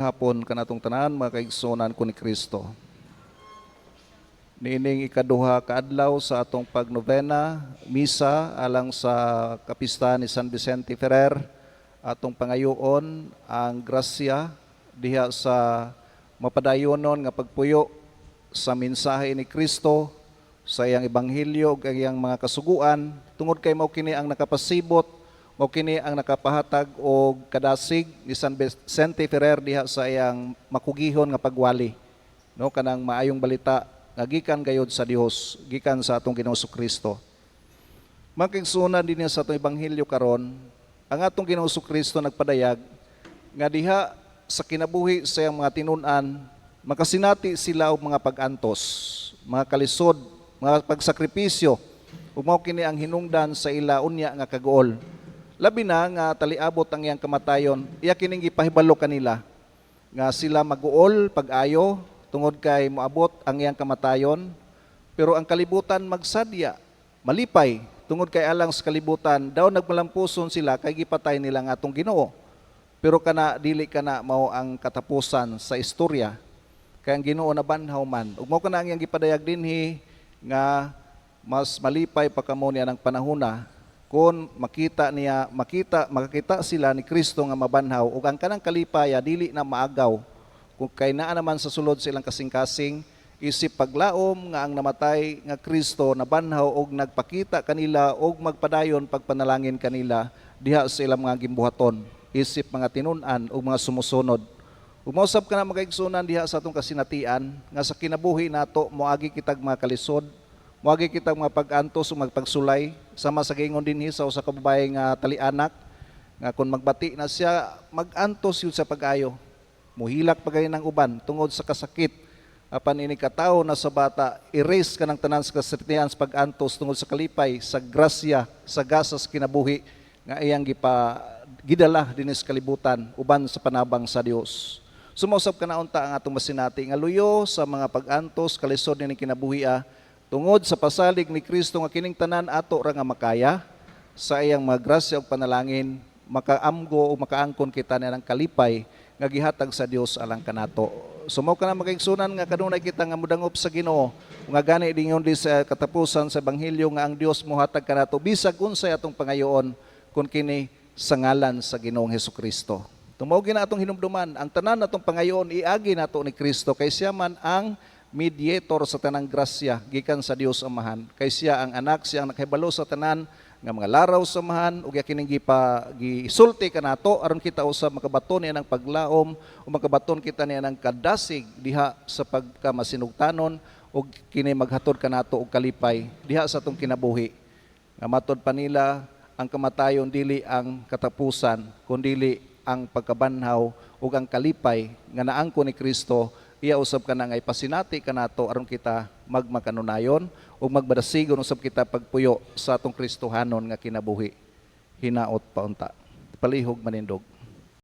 Hapon kanatong tanan mga kaigsunan ko ni Kristo. Niining ikaduha kaadlaw sa atong pagnovena, misa alang sa kapista ni San Vicente Ferrer, atong pangayoon ang grasya diha sa mapadayonon nga pagpuyo sa mensahe ni Kristo sa iyang ebanghelyo ug iyang mga kasuguan tungod kay mao kini ang nakapasibot, mao kini ang nakapahatag og kadasig ni San Vicente Ferrer diha sa iyang makugihon nga pagwali, no, kanang maayong balita nga gikan gayud sa Dios, gikan sa atong Ginoo Kristo. Makigsunan din sa atong ebanghelyo karon, ang atong Ginoo Kristo nagpadayag nga diha sa kinabuhi sa iyang mga tinun-an makasinati sila og mga pag-antos, mga kalisod, mga pagsakripisyo, ug mao kini ang hinungdan sa ila unya nga kagool. Labi na nga taliabot ang iyang kamatayon, iya kining gipahibalo kanila nga sila maguol pag-ayo tungod kay moabot ang iyang kamatayon, pero ang kalibutan magsadya, malipay tungod kay alang sa kalibutan daw nagmalampuson sila kay gipatay nila nga atong Ginoo. Pero kana dili kana mao ang katapusan sa istorya. Kay ang Ginoo nabanhaw man. Ug mao kana ang iyang gipadayag dinhi nga mas malipay pa kamo niya ng panahona kung makakita sila ni Kristo nga mabanhaw ug ang kanang kalipaya dili na maagaw kung kay naa naman sa sulod silang kasing-kasing isip paglaom nga ang namatay nga Kristo nabanhaw ug nagpakita kanila ug magpadayon pagpanalangin kanila diha sa ilang mga gimbuhaton isip mga tinun-an ug mga sumusunod. Ug mausab kana mga igsunan diha sa atong kasinatian nga sa kinabuhi nato moagi kitag mga kalisod, moagi kitag mga pag-antos o magpagsulay sama sa giingon dinhi sa usa ka babae nga talianak nga kun magbati na siya mag-antos yun sa pag-ayo, muhilak pagay ng uban tungod sa kasakit apan ini katawo na sa bata erase kanang tanan sa kasitian sa pag-antos tungod sa kalipay sa grasya sa gasas kinabuhi nga iyang gidala dinhi sa kalibutan uban sa panabang sa Dios. Sumausap kanaunta ang atong masinati nga luyo sa mga pag-antos kalisod ni kinabuhi tungod sa pasalig ni Kristo nga kining tanan ato ra nga makaya sa iyang mga grasya ug panalangin makaamgo o makaangkon kita ng kalipay nga gihatag sa Dios alang kanato. Sumo ka na makaigsunan nga kanunay kita nga mudangop sa Ginoo nga gani dingon di sa katapusan sa ebanghelyo nga ang Dios mohatag kanato bisag unsay atong pangayoon kun kini sa ngalan sa Ginoong Hesukristo. Tumawagin na atong hinumduman ang tanan natong pangayoon iagi nato ni Kristo kay siya man ang mediator sa tanang grasya gikan sa Dios Amahan. Kay siya ang anak, siya ang nakahibalo sa tanan nga mga laraw sa amahan ug kining gisulti kanato aron kita usab makabaton niya ng paglaom o makabaton kita niya ng kadasig diha sa pagkamasinugtanon ug kini maghatod kanato og kalipay diha sa atong kinabuhi. Nga matod pa nila ang kamatayon dili ang katapusan kundi ang pagkabanhaw ug ang kalipay nga naangko ni Kristo. Iya usab ka na nga ipasinati kanato aron kita magmakanunayon ug magbadasigon usab kita pagpuyo sa atong Kristohanon nga kinabuhi. Hinaot paunta. Palihog manindog.